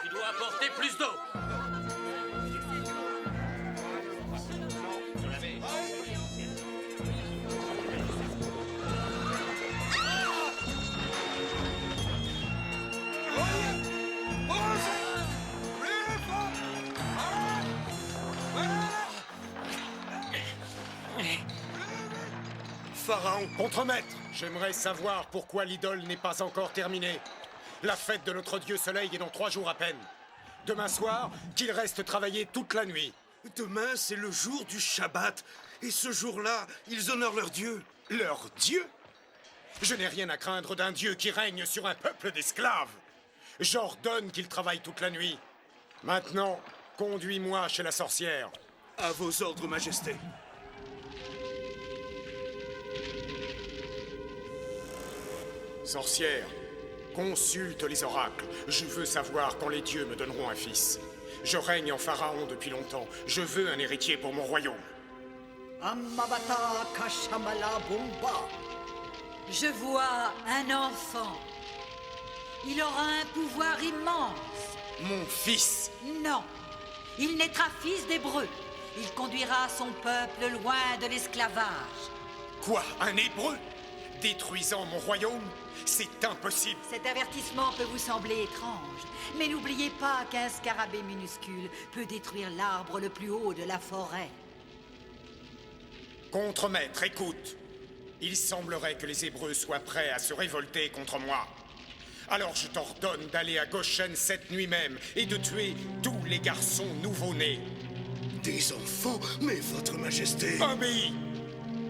Tu dois apporter plus d'eau. Pharaon, contremaître, j'aimerais savoir pourquoi l'idole n'est pas encore terminée. La fête de notre dieu soleil est dans 3 jours à peine. Demain soir, qu'il reste travailler toute la nuit. Demain, c'est le jour du Shabbat. Et ce jour-là, ils honorent leur dieu. Leur dieu? Je n'ai rien à craindre d'un dieu qui règne sur un peuple d'esclaves. J'ordonne qu'il travaille toute la nuit. Maintenant, conduis-moi chez la sorcière. À vos ordres, Majesté. Sorcière, consulte les oracles. Je veux savoir quand les dieux me donneront un fils. Je règne en Pharaon depuis longtemps. Je veux un héritier pour mon royaume. Amabata Kashamala Bomba. Je vois un enfant. Il aura un pouvoir immense. Mon fils! Non, il naîtra fils d'Hébreu. Il conduira son peuple loin de l'esclavage. Quoi? Un Hébreu? Détruisant mon royaume? C'est impossible! Cet avertissement peut vous sembler étrange, mais n'oubliez pas qu'un scarabée minuscule peut détruire l'arbre le plus haut de la forêt. Contremaître, écoute. Il semblerait que les Hébreux soient prêts à se révolter contre moi. Alors je t'ordonne d'aller à Goshen cette nuit même et de tuer tous les garçons nouveau-nés. Des enfants? Mais votre Majesté... Obéis!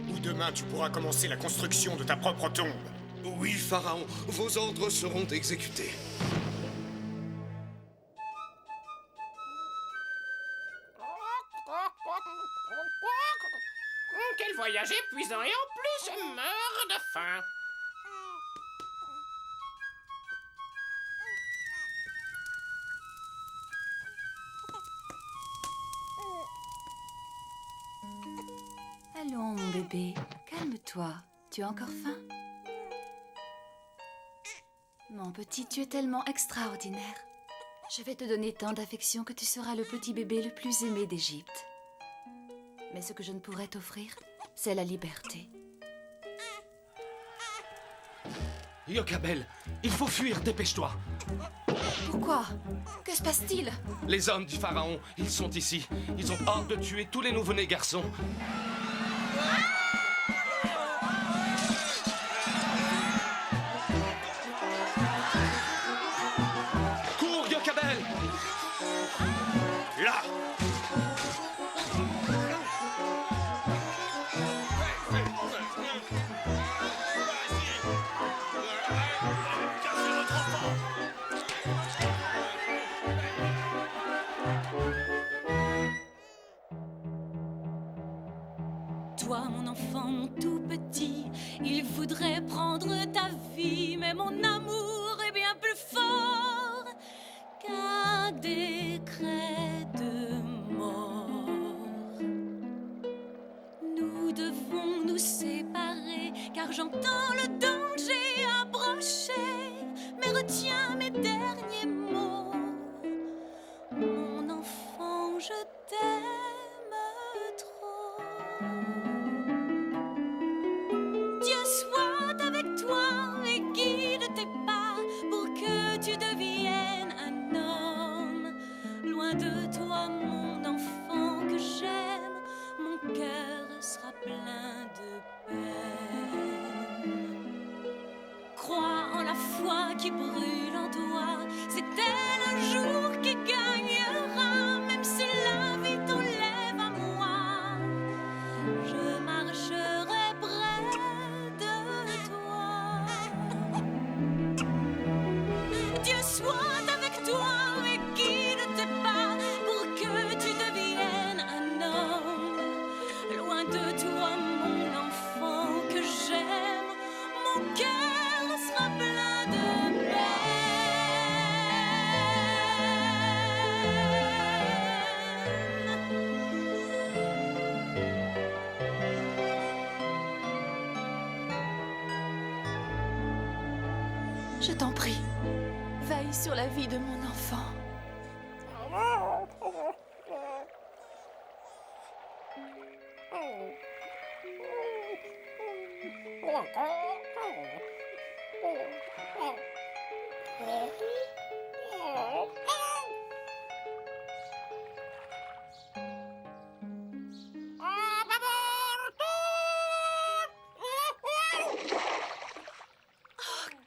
Ou demain tu pourras commencer la construction de ta propre tombe. Oui, Pharaon, vos ordres seront exécutés. Quel voyage épuisant et en plus je meurs de faim. Allons, mon bébé, calme-toi. Tu as encore faim? Mon petit, tu es tellement extraordinaire. Je vais te donner tant d'affection que tu seras le petit bébé le plus aimé d'Égypte. Mais ce que je ne pourrais t'offrir, c'est la liberté. Yokabel, il faut fuir, dépêche-toi. Pourquoi? Que se passe-t-il? Les hommes du pharaon, ils sont ici. Ils ont hâte de tuer tous les nouveau-nés garçons. Cours, Yokabel! Là! Toi, mon enfant, mon tout petit, il voudrait prendre ta vie, mais mon amour est bien plus fort qu'un décret de mort. Nous devons nous séparer, car j'entends le danger approcher, mais retiens mes derniers mots. Mon enfant, je t'aime trop. Dieu soit avec toi et guide tes pas pour que tu deviennes un homme. Loin de toi, mon enfant, que qui brûle en toi. C'est elle un jour qui gagnera, même si la vie t'enlève à moi. Je marcherai près de toi. Dieu soit avec toi et guide tes pas pour que tu deviennes un homme. Loin de toi, mon enfant que j'aime, mon cœur sera plein de peine. Je t'en prie, veille sur la vie de mon enfant.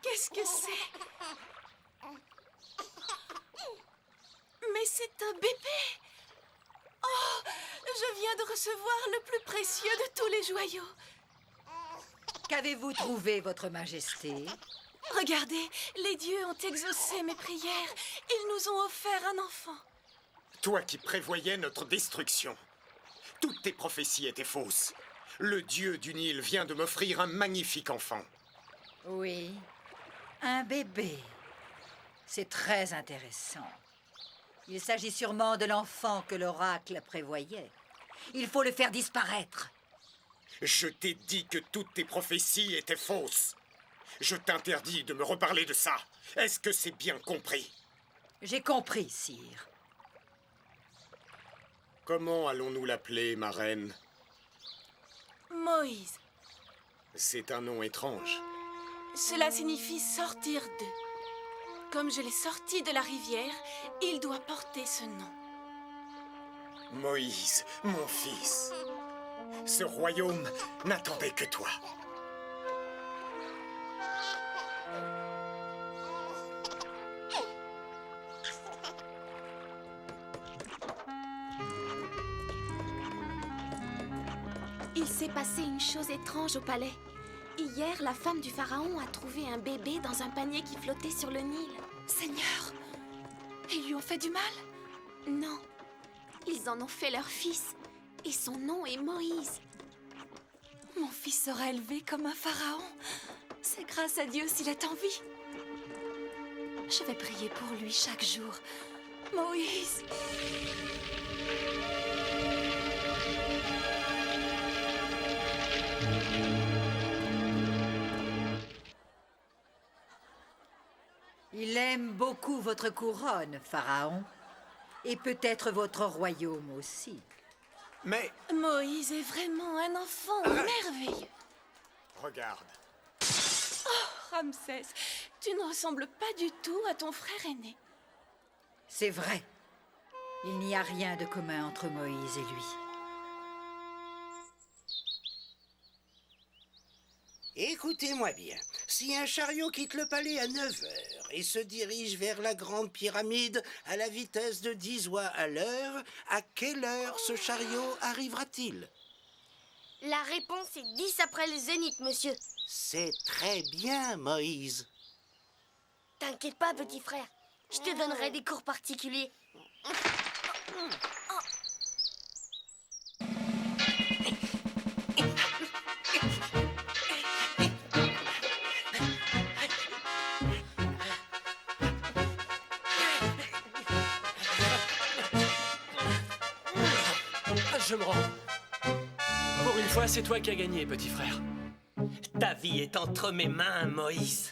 Qu'est-ce que c'est? Mais c'est un bébé! Oh, je viens de recevoir le plus précieux de tous les joyaux. Qu'avez-vous trouvé, votre majesté? Regardez, les dieux ont exaucé mes prières. Ils nous ont offert un enfant. Toi qui prévoyais notre destruction. Toutes tes prophéties étaient fausses. Le dieu du Nil vient de m'offrir un magnifique enfant. Oui, un bébé. C'est très intéressant. Il s'agit sûrement de l'enfant que l'oracle prévoyait. Il faut le faire disparaître. Je t'ai dit que toutes tes prophéties étaient fausses. Je t'interdis de me reparler de ça. Est-ce que c'est bien compris? J'ai compris, sire. Comment allons-nous l'appeler, ma reine? Moïse. C'est un nom étrange. Cela signifie sortir d'eux. Comme je l'ai sorti de la rivière, il doit porter ce nom. Moïse, mon fils. Ce royaume n'attendait que toi. Il s'est passé une chose étrange au palais. Hier, la femme du pharaon a trouvé un bébé dans un panier qui flottait sur le Nil. Seigneur, ils lui ont fait du mal? Non, ils en ont fait leur fils. Et son nom est Moïse. Mon fils sera élevé comme un pharaon. C'est grâce à Dieu s'il est en vie. Je vais prier pour lui chaque jour. Moïse. Il aime beaucoup votre couronne, Pharaon. Et peut-être votre royaume aussi. Mais Moïse est vraiment un enfant merveilleux. regarde, Ramsès, tu ne ressembles pas du tout à ton frère aîné. C'est vrai. Il n'y a rien de commun entre Moïse et lui. Écoutez-moi bien. Si un chariot quitte le palais à 9 heures et se dirige vers la grande pyramide à la vitesse de 10 oies à l'heure, à quelle heure ce chariot arrivera-t-il? La réponse est 10 après le zénith, monsieur. C'est très bien, Moïse. T'inquiète pas, petit frère. Je te donnerai des cours particuliers. Je me rends. Pour une fois, c'est toi qui as gagné, petit frère. Ta vie est entre mes mains, Moïse.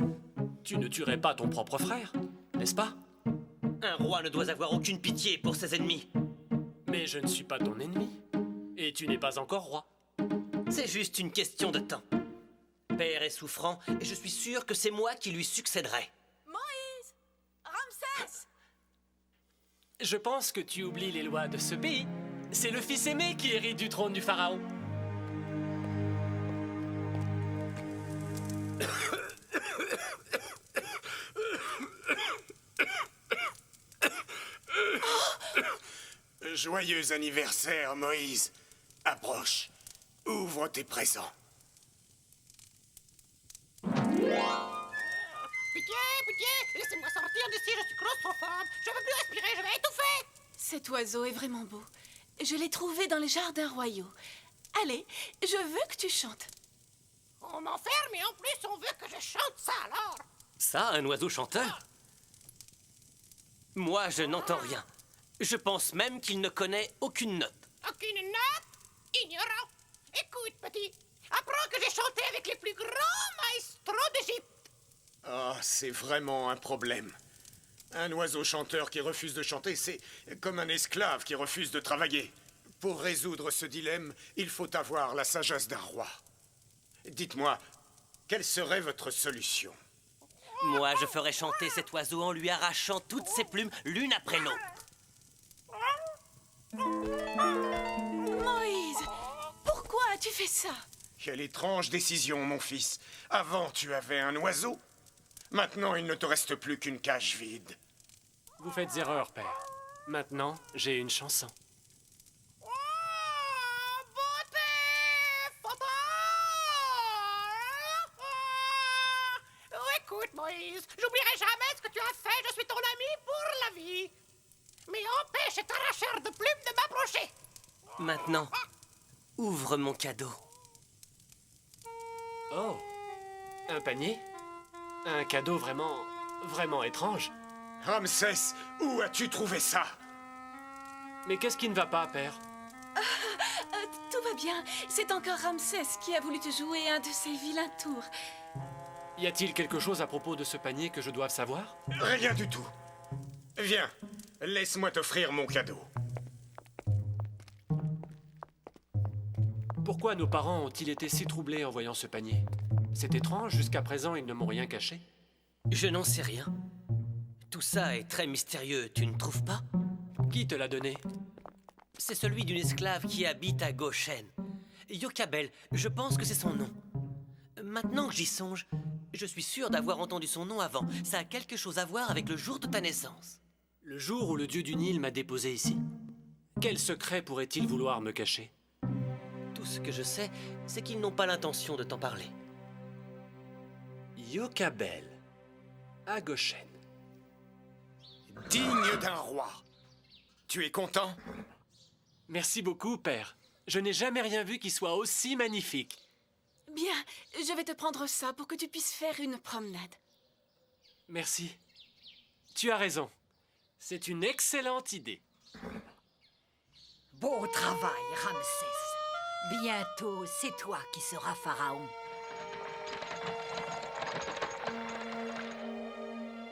Tu ne tuerais pas ton propre frère, n'est-ce pas? Un roi ne doit avoir aucune pitié pour ses ennemis. Mais je ne suis pas ton ennemi. Et tu n'es pas encore roi. C'est juste une question de temps. Père est souffrant et je suis sûr que c'est moi qui lui succéderai. Moïse! Ramsès! Je pense que tu oublies les lois de ce pays. C'est le fils aimé qui hérite du trône du pharaon. Joyeux anniversaire, Moïse. Approche. Ouvre tes présents. Pitié, pitié, laissez-moi sortir d'ici, je suis claustrophobe. Je veux plus respirer, je vais étouffer. Cet oiseau est vraiment beau. Je l'ai trouvé dans les jardins royaux. Allez, je veux que tu chantes. On m'enferme et en plus on veut que je chante ça alors. Ça, un oiseau chanteur? Moi, je n'entends rien. Je pense même qu'il ne connaît aucune note. Aucune note? Ignorant. Écoute, petit, apprends que j'ai chanté avec les plus grands maestros d'Égypte. Ah, c'est vraiment un problème. Un oiseau chanteur qui refuse de chanter, c'est comme un esclave qui refuse de travailler. Pour résoudre ce dilemme, il faut avoir la sagesse d'un roi. Dites-moi, quelle serait votre solution? Moi, je ferais chanter cet oiseau en lui arrachant toutes ses plumes l'une après l'autre. Moïse, pourquoi as-tu fait ça? Quelle étrange décision, mon fils. Avant, tu avais un oiseau. Maintenant, il ne te reste plus qu'une cage vide. Vous faites erreur, père. Maintenant, j'ai une chanson. Écoute, Moïse, j'oublierai jamais ce que tu as fait. Je suis ton ami pour la vie. Mais empêche cet arracheur de plumes de m'approcher. Maintenant, ouvre mon cadeau. Oh, un panier? Un cadeau vraiment étrange. Ramsès, où as-tu trouvé ça? Mais qu'est-ce qui ne va pas, père? Tout va bien. C'est encore Ramsès qui a voulu te jouer un de ses vilains tours. Y a-t-il quelque chose à propos de ce panier que je doive savoir? Rien du tout. Viens, laisse-moi t'offrir mon cadeau. Pourquoi nos parents ont-ils été si troublés en voyant ce panier? C'est étrange, jusqu'à présent, ils ne m'ont rien caché. Je n'en sais rien. Tout ça est très mystérieux, tu ne trouves pas? Qui te l'a donné? C'est celui d'une esclave qui habite à Goshen. Yokabel, je pense que c'est son nom. Maintenant que j'y songe, je suis sûr d'avoir entendu son nom avant. Ça a quelque chose à voir avec le jour de ta naissance. Le jour où le dieu du Nil m'a déposé ici. Quel secret pourrait-il vouloir me cacher? Tout ce que je sais, c'est qu'ils n'ont pas l'intention de t'en parler. Yokabel, à Goshen. Digne d'un roi. Tu es content? Merci beaucoup, père. Je n'ai jamais rien vu qui soit aussi magnifique. Bien, je vais te prendre ça pour que tu puisses faire une promenade. Merci. Tu as raison. C'est une excellente idée. Beau travail, Ramsès. Bientôt, c'est toi qui seras pharaon.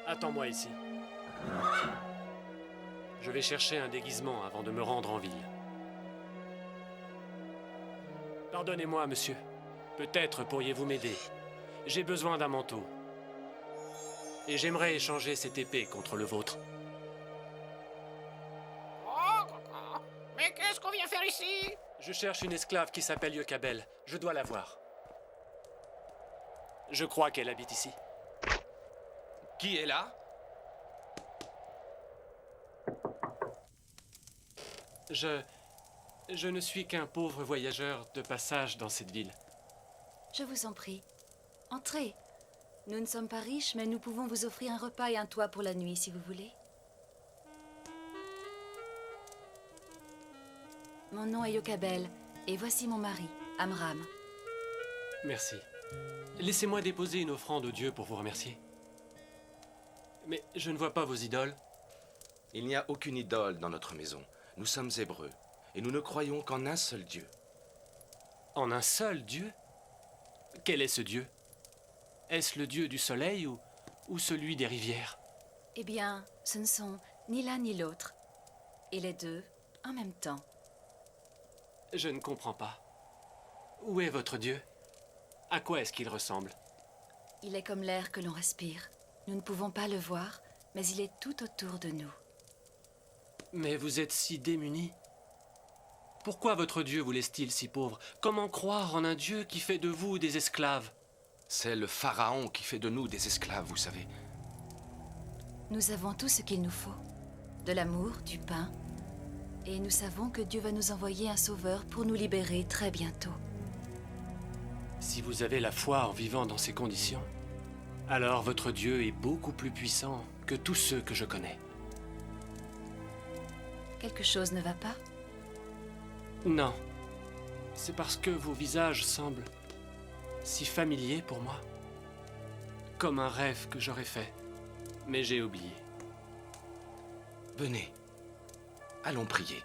Attends-moi ici. Je vais chercher un déguisement avant de me rendre en ville. Pardonnez-moi, monsieur. Peut-être pourriez-vous m'aider. J'ai besoin d'un manteau. Et j'aimerais échanger cette épée contre le vôtre. Mais qu'est-ce qu'on vient faire ici? Je cherche une esclave qui s'appelle Yokabel. Je dois la voir. Je crois qu'elle habite ici. Qui est là? Je ne suis qu'un pauvre voyageur de passage dans cette ville. Je vous en prie. Entrez. Nous ne sommes pas riches, mais nous pouvons vous offrir un repas et un toit pour la nuit, si vous voulez. Mon nom est Yokabel, et voici mon mari, Amram. Merci. Laissez-moi déposer une offrande au Dieu pour vous remercier. Mais je ne vois pas vos idoles. Il n'y a aucune idole dans notre maison. Nous sommes Hébreux, et nous ne croyons qu'en un seul Dieu. En un seul Dieu? Quel est ce Dieu? Est-ce le Dieu du soleil ou celui des rivières? Eh bien, ce ne sont ni l'un ni l'autre. Et les deux, en même temps. Je ne comprends pas. Où est votre Dieu? À quoi est-ce qu'il ressemble? Il est comme l'air que l'on respire. Nous ne pouvons pas le voir, mais il est tout autour de nous. Mais vous êtes si démunis. Pourquoi votre Dieu vous laisse-t-il si pauvre? Comment croire en un Dieu qui fait de vous des esclaves? C'est le Pharaon qui fait de nous des esclaves, vous savez. Nous avons tout ce qu'il nous faut. De l'amour, du pain Et nous savons que Dieu va nous envoyer un sauveur pour nous libérer très bientôt. Si vous avez la foi en vivant dans ces conditions, alors votre Dieu est beaucoup plus puissant que tous ceux que je connais. Quelque chose ne va pas? Non. C'est parce que vos visages semblent si familiers pour moi. Comme un rêve que j'aurais fait, mais j'ai oublié. Venez, allons prier.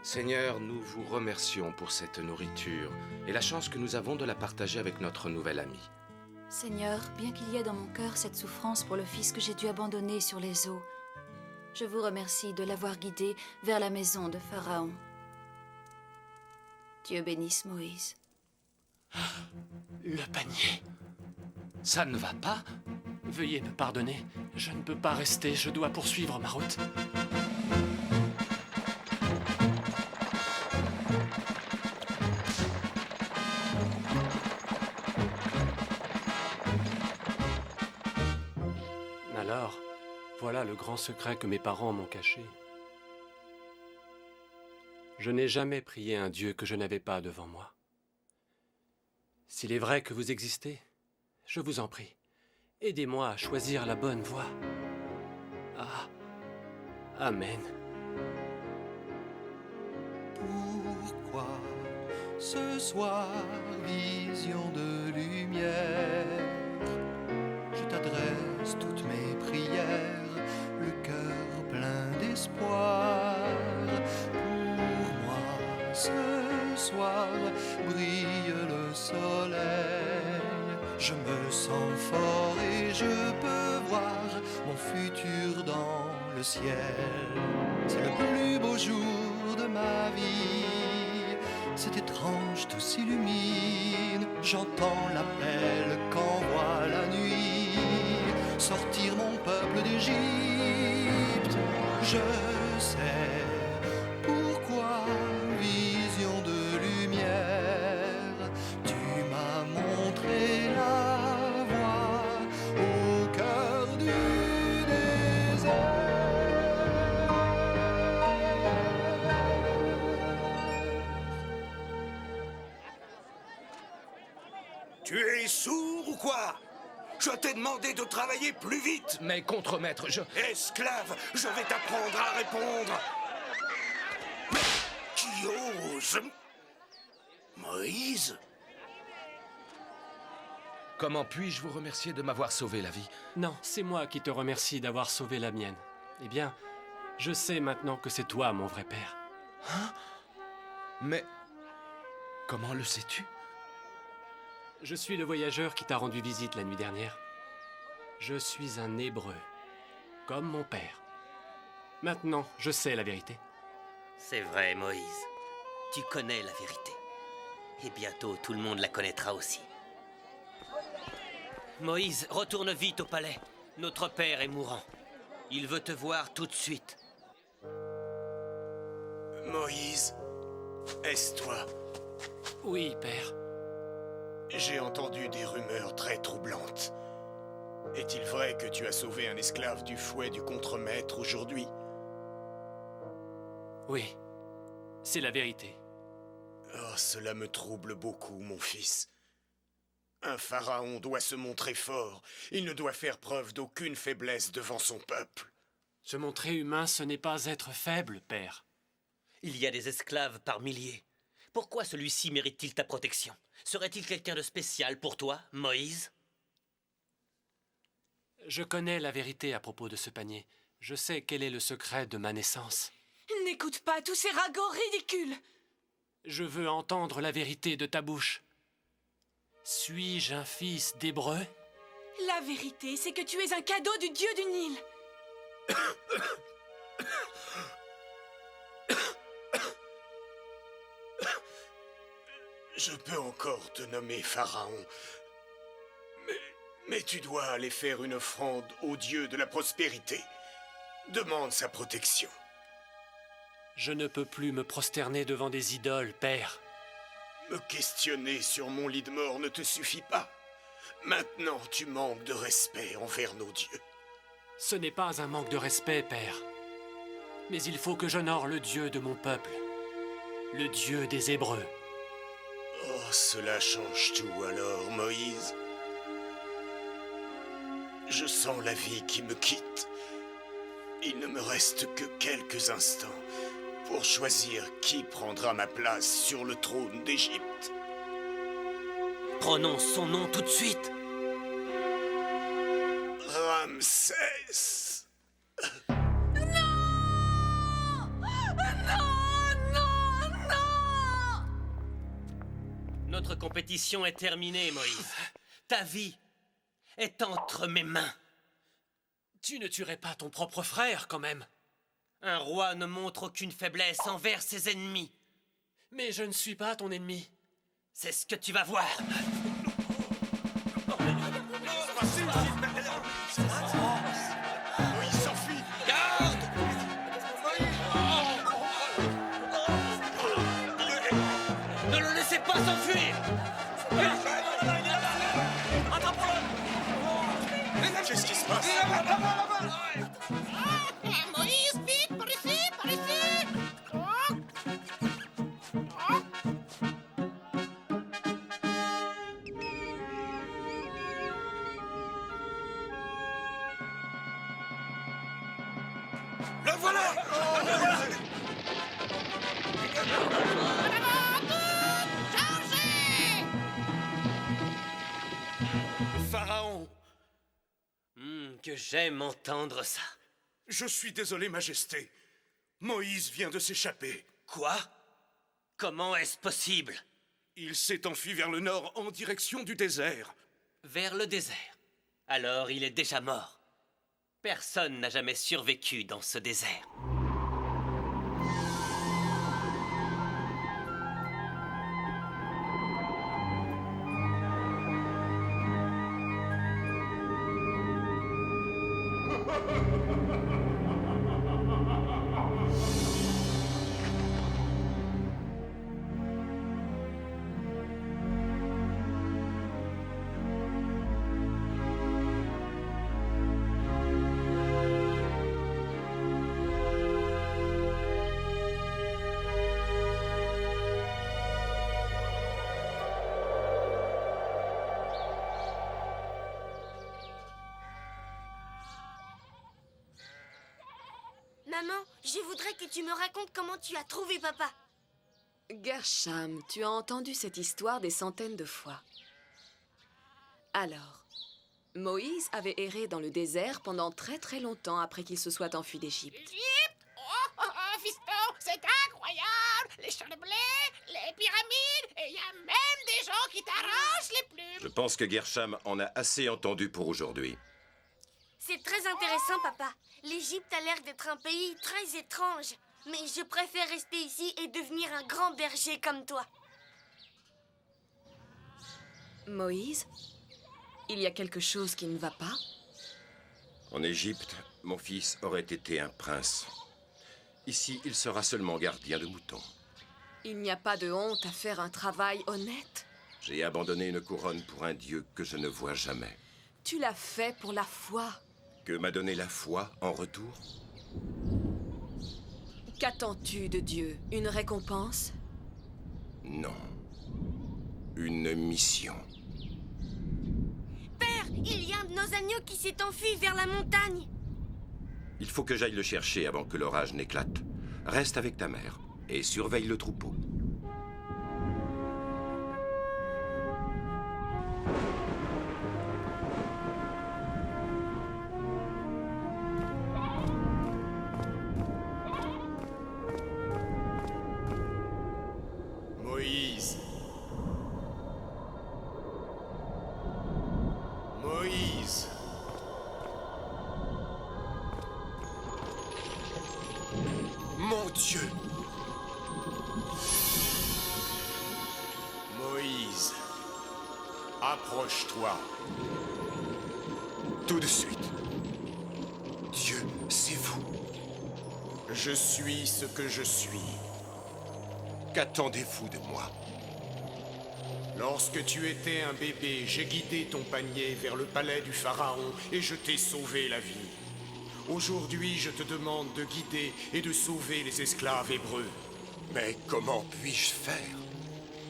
Seigneur, nous vous remercions pour cette nourriture et la chance que nous avons de la partager avec notre nouvel ami. Seigneur, bien qu'il y ait dans mon cœur cette souffrance pour le fils que j'ai dû abandonner sur les eaux, je vous remercie de l'avoir guidé vers la maison de Pharaon. Dieu bénisse Moïse. Le panier. Ça ne va pas? Veuillez me pardonner. Je ne peux pas rester. Je dois poursuivre ma route. Alors, voilà le grand secret que mes parents m'ont caché. Je n'ai jamais prié un Dieu que je n'avais pas devant moi. S'il est vrai que vous existez, je vous en prie, aidez-moi à choisir la bonne voie. Ah, Amen. Pourquoi ce soir, vision de lumière, je t'adresse toutes mes prières, le cœur plein d'espoir. Pour moi, ce soir, brille le soleil. Je me sens fort et je peux voir mon futur dans le ciel. C'est le plus beau jour de ma vie. C'est étrange, tout s'illumine. J'entends l'appel qu'envoie la nuit. Sortir mon peuple d'Égypte. Je sais pourquoi, vision de lumière, tu m'as montré la voie au cœur du désert. Tu es sourd ou quoi? Je t'ai demandé de travailler plus vite. Mais contremaître, Esclave, je vais t'apprendre à répondre. Mais qui ose? Moïse? Comment puis-je vous remercier de m'avoir sauvé la vie? Non, c'est moi qui te remercie d'avoir sauvé la mienne. Eh bien, je sais maintenant que c'est toi, mon vrai père. Hein? Mais comment le sais-tu? Je suis le voyageur qui t'a rendu visite la nuit dernière. Je suis un Hébreu, comme mon père. Maintenant, je sais la vérité. C'est vrai, Moïse. Tu connais la vérité. Et bientôt, tout le monde la connaîtra aussi. Moïse, retourne vite au palais. Notre père est mourant. Il veut te voir tout de suite. Moïse, est-ce toi? Oui, père. J'ai entendu des rumeurs très troublantes. Est-il vrai que tu as sauvé un esclave du fouet du contremaître aujourd'hui? Oui, c'est la vérité. Oh, cela me trouble beaucoup, mon fils. Un pharaon doit se montrer fort. Il ne doit faire preuve d'aucune faiblesse devant son peuple. Se montrer humain, ce n'est pas être faible, père. Il y a des esclaves par milliers. Pourquoi celui-ci mérite-t-il ta protection? Serait-il quelqu'un de spécial pour toi, Moïse? Je connais la vérité à propos de ce panier. Je sais quel est le secret de ma naissance. N'écoute pas tous ces ragots ridicules. Je veux entendre la vérité de ta bouche. Suis-je un fils d'Hébreu? La vérité, c'est que tu es un cadeau du dieu du Nil. Je peux encore te nommer pharaon. Mais tu dois aller faire une offrande au dieu de la prospérité. Demande sa protection. Je ne peux plus me prosterner devant des idoles, père. Me questionner sur mon lit de mort ne te suffit pas. Maintenant, tu manques de respect envers nos dieux. Ce n'est pas un manque de respect, père. Mais il faut que j'honore le Dieu de mon peuple, le Dieu des Hébreux. Oh, cela change tout alors, Moïse. Je sens la vie qui me quitte. Il ne me reste que quelques instants pour choisir qui prendra ma place sur le trône d'Égypte. Prononce son nom tout de suite. Ramsès. Notre compétition est terminée, Moïse. Ta vie est entre mes mains. Tu ne tuerais pas ton propre frère, quand même. Un roi ne montre aucune faiblesse envers ses ennemis. Mais je ne suis pas ton ennemi. C'est ce que tu vas voir. Moïse s'enfuit. Garde! Ne le laissez pas s'enfuir! Qu'est-ce qui se passe? Moïse, vite, par ici, par ici. Le voilà! Pharaon! Que j'aime entendre ça. Je suis désolé, Majesté. Moïse vient de s'échapper. Quoi? Comment est-ce possible? Il s'est enfui vers le nord en direction du désert. Vers le désert. Alors il est déjà mort. Personne n'a jamais survécu dans ce désert. Maman, je voudrais que tu me racontes comment tu as trouvé papa. Gersham, tu as entendu cette histoire des centaines de fois. Alors, Moïse avait erré dans le désert pendant très très longtemps après qu'il se soit enfui d'Égypte. Égypte? Oh, fiston, c'est incroyable. Les champs de blé, les pyramides, et il y a même des gens qui t'arrachent les plumes. Je pense que Gersham en a assez entendu pour aujourd'hui. C'est très intéressant, papa. L'Égypte a l'air d'être un pays très étrange. Mais je préfère rester ici et devenir un grand berger comme toi. Moïse, il y a quelque chose qui ne va pas? En Égypte, mon fils aurait été un prince. Ici, il sera seulement gardien de moutons. Il n'y a pas de honte à faire un travail honnête? J'ai abandonné une couronne pour un Dieu que je ne vois jamais. Tu l'as fait pour la foi. Que m'a donné la foi en retour? Qu'attends-tu de Dieu? Une récompense? Non. Une mission. Père, il y a un de nos agneaux qui s'est enfui vers la montagne. Il faut que j'aille le chercher avant que l'orage n'éclate. Reste avec ta mère et surveille le troupeau. Moïse. Moïse. Mon Dieu! Moïse. Approche-toi. Tout de suite. Dieu, c'est vous. Je suis ce que je suis. Qu'attendez-vous de moi? Lorsque tu étais un bébé, j'ai guidé ton panier vers le palais du pharaon et je t'ai sauvé la vie. Aujourd'hui, je te demande de guider et de sauver les esclaves hébreux. Mais comment puis-je faire?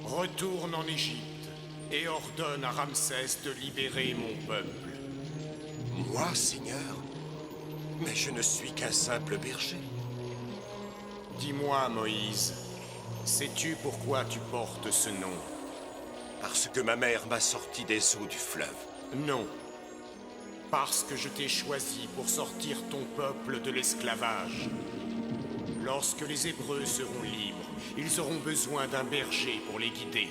Retourne en Égypte et ordonne à Ramsès de libérer mon peuple. Moi, Seigneur? Mais je ne suis qu'un simple berger. Dis-moi, Moïse, sais-tu pourquoi tu portes ce nom? Parce que ma mère m'a sorti des eaux du fleuve. Non. Parce que je t'ai choisi pour sortir ton peuple de l'esclavage. Lorsque les Hébreux seront libres, ils auront besoin d'un berger pour les guider.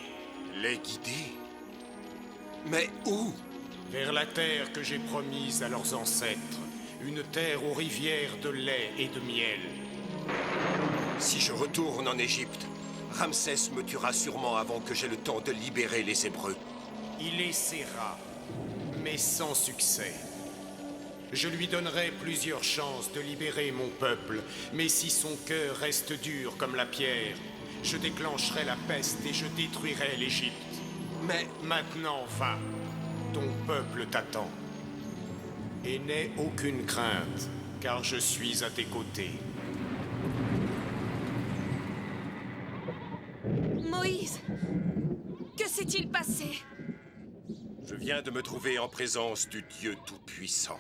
Les guider? Mais où? Vers la terre que j'ai promise à leurs ancêtres. Une terre aux rivières de lait et de miel. Si je retourne en Égypte, Ramsès me tuera sûrement avant que j'aie le temps de libérer les Hébreux. Il essaiera, mais sans succès. Je lui donnerai plusieurs chances de libérer mon peuple, mais si son cœur reste dur comme la pierre, je déclencherai la peste et je détruirai l'Égypte. Mais maintenant, va, ton peuple t'attend. Et n'aie aucune crainte, car je suis à tes côtés. Moïse, que s'est-il passé? Je viens de me trouver en présence du Dieu Tout-Puissant.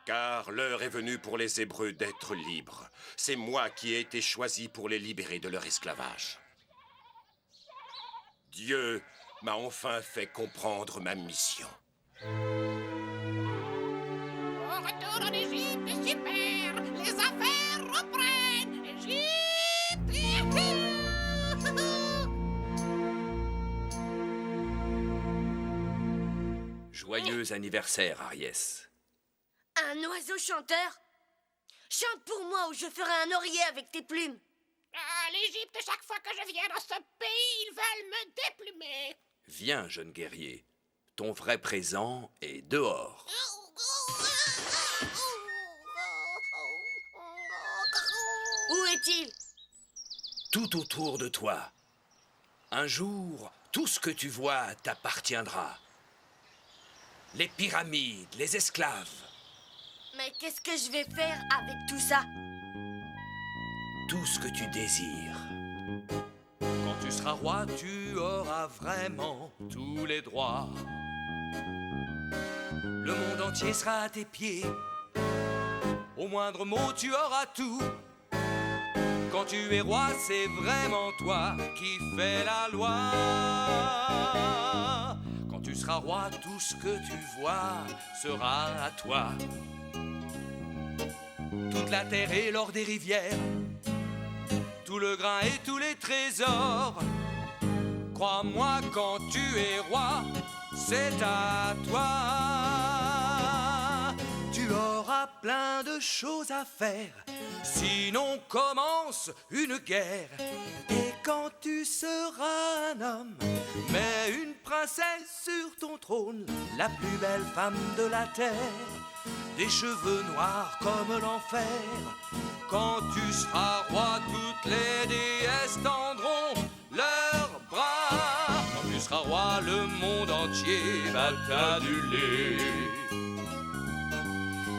Car l'heure est venue pour les Hébreux d'être libres. C'est moi qui ai été choisi pour les libérer de leur esclavage. Dieu m'a enfin fait comprendre ma mission. On retourne en Égypte, super! Les affaires reprennent! Égypte! Joyeux anniversaire, Ariès. Un oiseau chanteur? Chante pour moi ou je ferai un oreiller avec tes plumes. À l'Égypte, chaque fois que je viens dans ce pays, ils veulent me déplumer. Viens, jeune guerrier. Ton vrai présent est dehors. Où est-il? Tout autour de toi. Un jour, tout ce que tu vois t'appartiendra. Les pyramides, les esclaves. Mais qu'est-ce que je vais faire avec tout ça? Tout ce que tu désires. Quand tu seras roi, tu auras vraiment tous les droits. Le monde entier sera à tes pieds. Au moindre mot, tu auras tout. Quand tu es roi, c'est vraiment toi qui fais la loi. Quand tu seras roi, tout ce que tu vois sera à toi. Toute la terre et l'or des rivières, tout le grain et tous les trésors. Crois-moi, quand tu es roi, c'est à toi. Tu auras plein de choses à faire, sinon commence une guerre. Et quand tu seras un homme, mets une princesse sur ton trône, la plus belle femme de la terre. Des cheveux noirs comme l'enfer. Quand tu seras roi, toutes les déesses tendront leurs bras. Quand tu seras roi, le monde entier va t'aduler.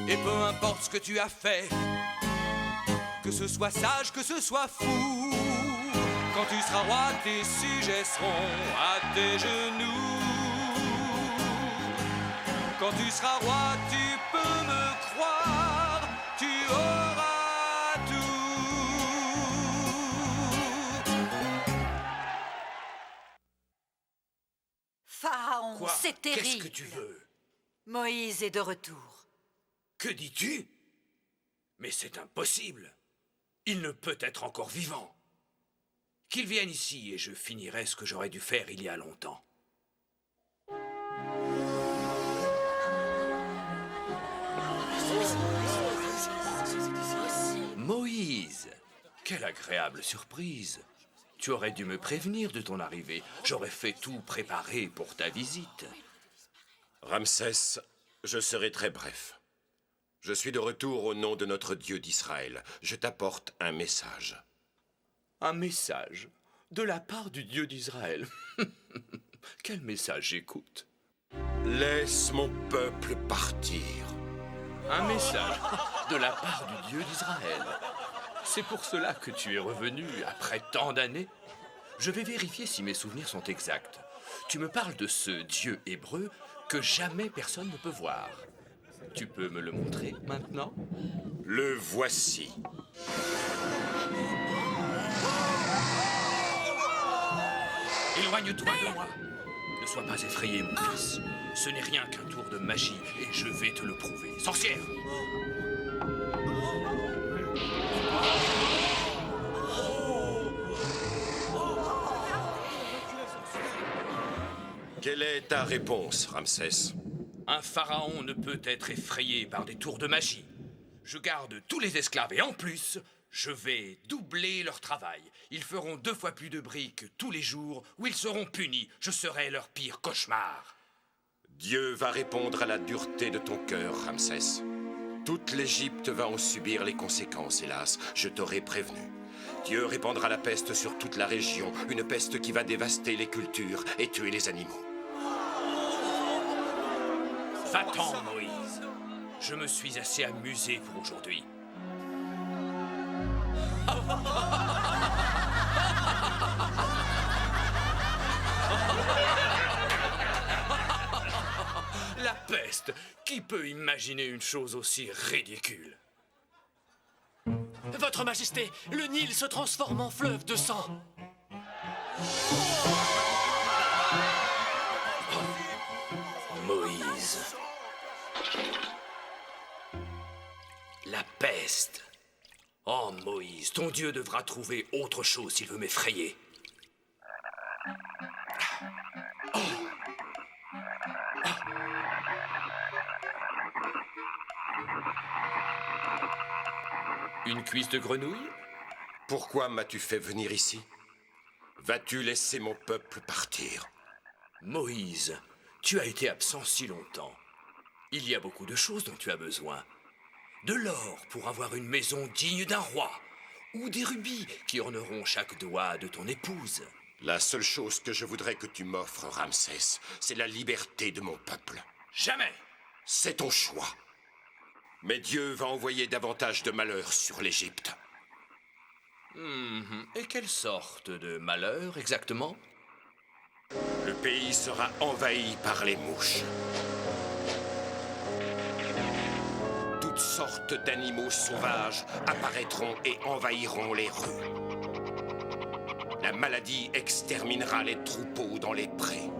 Et peu importe ce que tu as fait, que ce soit sage, que ce soit fou, quand tu seras roi, tes sujets seront à tes genoux. Quand tu seras roi, tu peux me croire, tu auras tout. Pharaon, Quoi? c'est terrible. Qu'est-ce que tu veux? Moïse est de retour. Que dis-tu? Mais c'est impossible. Il ne peut être encore vivant. Qu'il vienne ici et je finirai ce que j'aurais dû faire il y a longtemps. Moïse, quelle agréable surprise. Tu aurais dû me prévenir de ton arrivée. J'aurais fait tout préparer pour ta visite. Ramsès, je serai très bref. Je suis de retour au nom de notre Dieu d'Israël. Je t'apporte un message. Un message de la part du Dieu d'Israël. Quel message j'écoute? Laisse mon peuple partir. Un message de la part du Dieu d'Israël. C'est pour cela que tu es revenu après tant d'années. Je vais vérifier si mes souvenirs sont exacts. Tu me parles de ce Dieu hébreu que jamais personne ne peut voir. Tu peux me le montrer maintenant? Le voici. Éloigne-toi de moi. Ne sois pas effrayé, mon fils. Ce n'est rien qu'un tour de magie et je vais te le prouver. Sorcière! Quelle est ta réponse, Ramsès? Un pharaon ne peut être effrayé par des tours de magie. Je garde tous les esclaves et en plus, je vais doubler leur travail. Ils feront 2 fois plus de briques tous les jours où ils seront punis. Je serai leur pire cauchemar. Dieu va répondre à la dureté de ton cœur, Ramsès. Toute l'Égypte va en subir les conséquences, hélas. Je t'aurais prévenu. Dieu répandra la peste sur toute la région, une peste qui va dévaster les cultures et tuer les animaux. Va-t'en, Moïse. Je me suis assez amusé pour aujourd'hui. La peste! Qui peut imaginer une chose aussi ridicule? Votre Majesté, le Nil se transforme en fleuve de sang. Moïse. La peste. Oh, Moïse, ton Dieu devra trouver autre chose s'il veut m'effrayer. Une cuisse de grenouille? Pourquoi m'as-tu fait venir ici? Vas-tu laisser mon peuple partir? Moïse, tu as été absent si longtemps. Il y a beaucoup de choses dont tu as besoin. De l'or pour avoir une maison digne d'un roi, ou des rubis qui orneront chaque doigt de ton épouse. La seule chose que je voudrais que tu m'offres, Ramsès, c'est la liberté de mon peuple. Jamais! C'est ton choix. Mais Dieu va envoyer davantage de malheurs sur l'Égypte. Et quelle sorte de malheur exactement? Le pays sera envahi par les mouches. Toutes sortes d'animaux sauvages apparaîtront et envahiront les rues. La maladie exterminera les troupeaux dans les prés.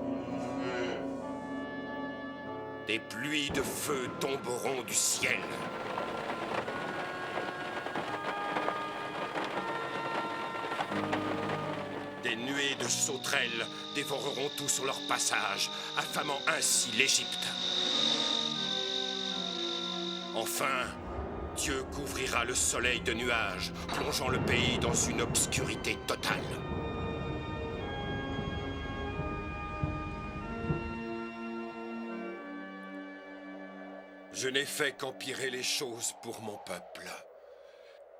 Des pluies de feu tomberont du ciel. Des nuées de sauterelles dévoreront tout sur leur passage, affamant ainsi l'Égypte. Enfin, Dieu couvrira le soleil de nuages, plongeant le pays dans une obscurité totale. Je n'ai fait qu'empirer les choses pour mon peuple.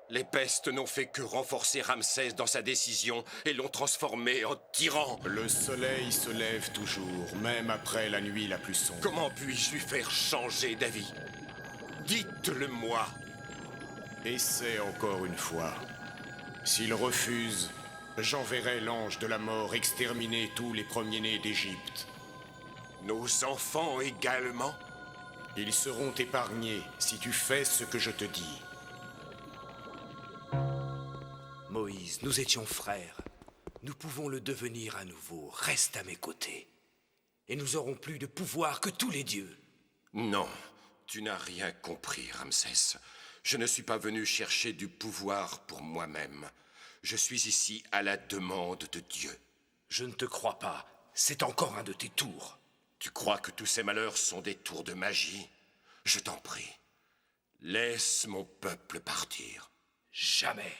Les pestes n'ont fait que renforcer Ramsès dans sa décision et l'ont transformé en tyran. Le soleil se lève toujours, même après la nuit la plus sombre. Comment puis-je lui faire changer d'avis? Dites-le-moi. Essaie encore une fois. S'il refuse, j'enverrai l'ange de la mort exterminer tous les premiers-nés d'Égypte. Nos enfants également? Ils seront épargnés si tu fais ce que je te dis. Moïse, nous étions frères. Nous pouvons le devenir à nouveau. Reste à mes côtés. Et nous aurons plus de pouvoir que tous les dieux. Non, tu n'as rien compris, Ramsès. Je ne suis pas venu chercher du pouvoir pour moi-même. Je suis ici à la demande de Dieu. Je ne te crois pas. C'est encore un de tes tours. Tu crois que tous ces malheurs sont des tours de magie? Je t'en prie, laisse mon peuple partir. Jamais.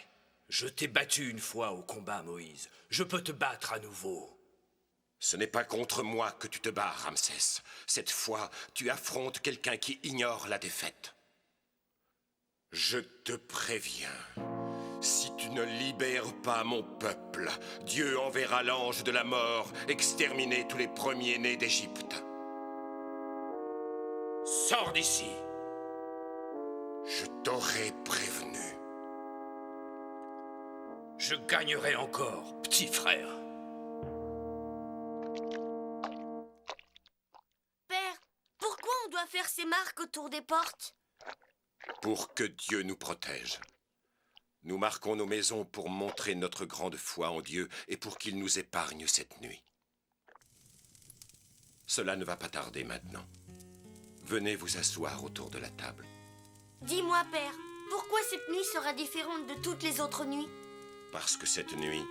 Je t'ai battu une fois au combat, Moïse. Je peux te battre à nouveau. Ce n'est pas contre moi que tu te bats, Ramsès. Cette fois, tu affrontes quelqu'un qui ignore la défaite. Je te préviens, si tu ne libères pas mon peuple, Dieu enverra l'ange de la mort exterminer tous les premiers-nés d'Égypte. Sors d'ici. Je t'aurais prévenu. Je gagnerai encore, petit frère. Père, pourquoi on doit faire ces marques autour des portes? Pour que Dieu nous protège. Nous marquons nos maisons pour montrer notre grande foi en Dieu et pour qu'il nous épargne cette nuit. Cela ne va pas tarder maintenant. Venez vous asseoir autour de la table. Dis-moi, Père, pourquoi cette nuit sera différente de toutes les autres nuits? Parce que cette nuit,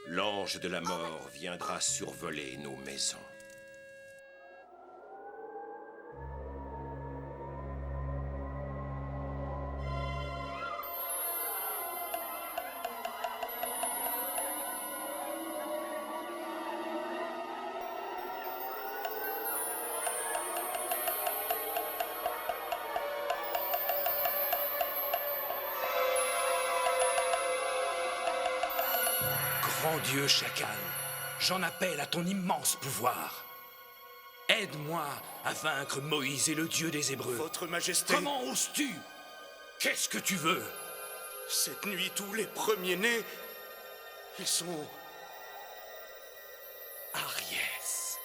l'ange de la mort viendra survoler nos maisons. Grand Dieu Chacal, j'en appelle à ton immense pouvoir. Aide-moi à vaincre Moïse et le Dieu des Hébreux. Votre Majesté... Comment oses-tu? Qu'est-ce que tu veux? Cette nuit, tous les premiers-nés... Ils sont... Ariès.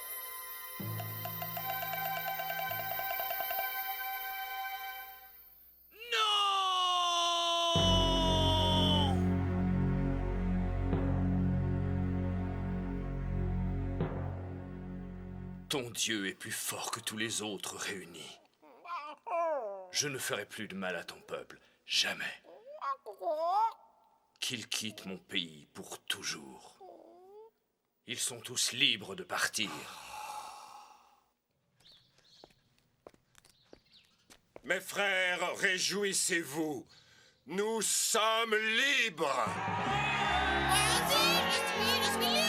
Ton Dieu est plus fort que tous les autres réunis. Je ne ferai plus de mal à ton peuple, jamais. Qu'il quitte mon pays pour toujours. Ils sont tous libres de partir. Mes frères, réjouissez-vous. Nous sommes libres. Je suis libre.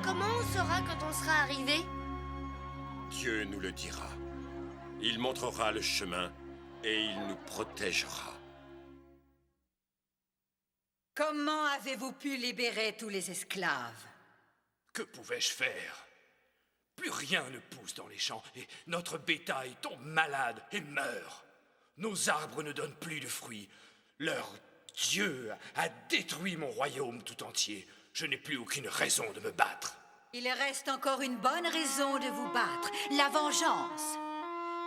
Comment on saura quand on sera arrivé? Dieu nous le dira. Il montrera le chemin et il nous protégera. Comment avez-vous pu libérer tous les esclaves? Que pouvais-je faire? Plus rien ne pousse dans les champs et notre bétail tombe malade et meurt. Nos arbres ne donnent plus de fruits. Leur Dieu a détruit mon royaume tout entier. Je n'ai plus aucune raison de me battre. Il reste encore une bonne raison de vous battre, la vengeance.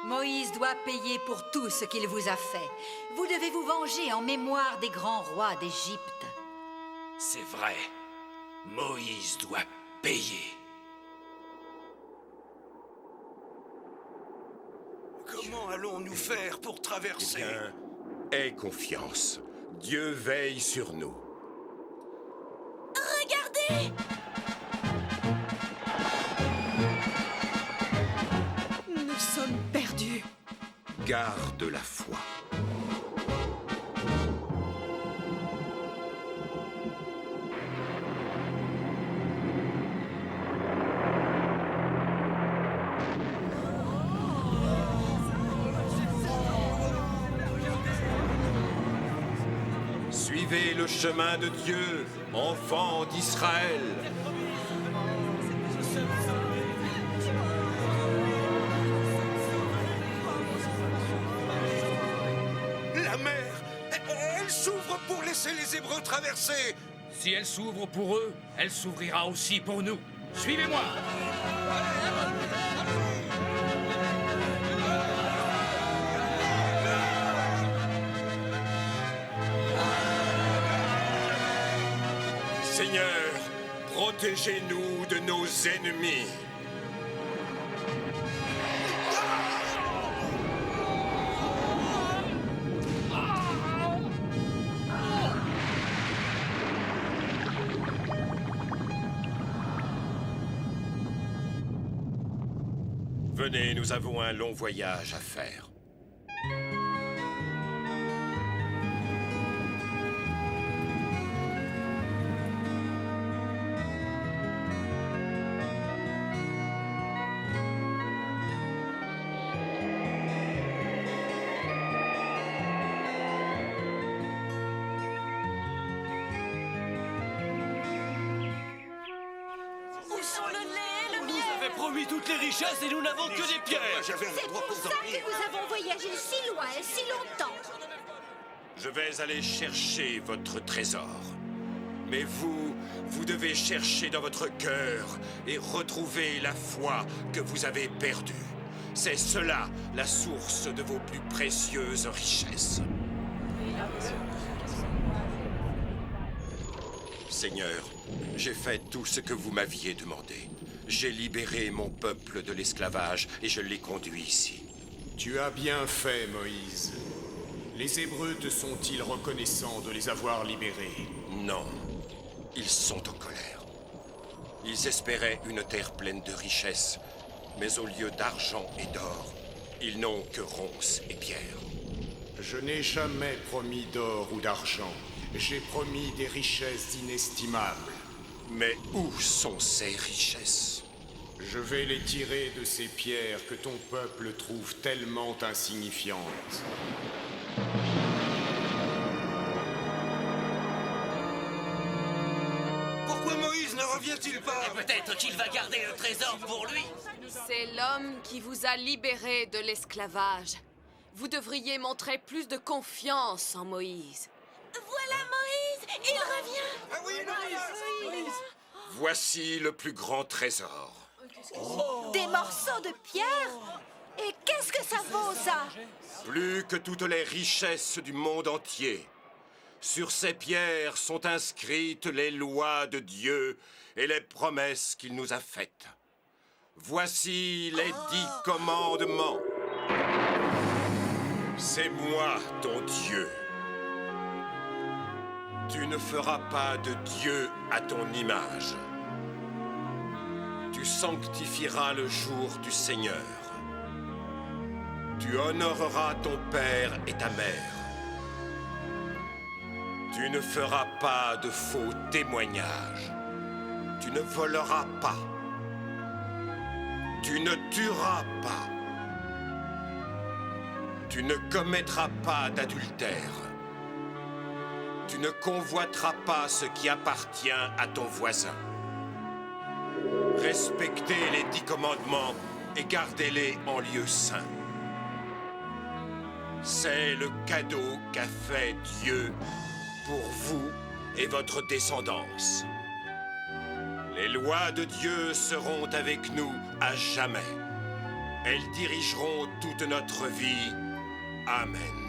Moïse doit payer pour tout ce qu'il vous a fait. Vous devez vous venger en mémoire des grands rois d'Égypte. C'est vrai. Moïse doit payer. Comment allons-nous faire pour traverser? Eh bien, aie confiance. Dieu veille sur nous. Regardez! Nous sommes perdus. Garde la foi. Suivez le chemin de Dieu, enfants d'Israël. La mer, elle s'ouvre pour laisser les Hébreux traverser. Si elle s'ouvre pour eux, elle s'ouvrira aussi pour nous. Suivez-moi! Seigneur, protégez-nous de nos ennemis. Venez, nous avons un long voyage à faire. promis toutes les richesses et nous n'avons que des pierres. C'est pour ça que nous avons voyagé si loin et si longtemps. Je vais aller chercher votre trésor. Mais vous devez chercher dans votre cœur et retrouver la foi que vous avez perdue. C'est cela la source de vos plus précieuses richesses. Seigneur, j'ai fait tout ce que vous m'aviez demandé. J'ai libéré mon peuple de l'esclavage et je l'ai conduit ici. Tu as bien fait, Moïse. Les Hébreux te sont-ils reconnaissants de les avoir libérés? Non, ils sont en colère. Ils espéraient une terre pleine de richesses, mais au lieu d'argent et d'or, ils n'ont que ronces et pierres. Je n'ai jamais promis d'or ou d'argent. J'ai promis des richesses inestimables. Mais où sont ces richesses? Je vais les tirer de ces pierres que ton peuple trouve tellement insignifiantes. Pourquoi Moïse ne revient-il pas? Peut-être qu'il va garder le trésor pour lui. C'est l'homme qui vous a libéré de l'esclavage. Vous devriez montrer plus de confiance en Moïse. Voilà Moïse, il revient. Ah oui, Moïse. Voici le plus grand trésor. Des morceaux de pierre? Et qu'est-ce que ça vaut, ça? Plus que toutes les richesses du monde entier. Sur ces pierres sont inscrites les lois de Dieu et les promesses qu'il nous a faites. Voici les 10 commandements. C'est moi, ton Dieu. Tu ne feras pas de Dieu à ton image. Tu sanctifieras le jour du Seigneur. Tu honoreras ton père et ta mère. Tu ne feras pas de faux témoignages. Tu ne voleras pas. Tu ne tueras pas. Tu ne commettras pas d'adultère. Tu ne convoiteras pas ce qui appartient à ton voisin. Respectez les 10 commandements et gardez-les en lieu saint. C'est le cadeau qu'a fait Dieu pour vous et votre descendance. Les lois de Dieu seront avec nous à jamais. Elles dirigeront toute notre vie. Amen.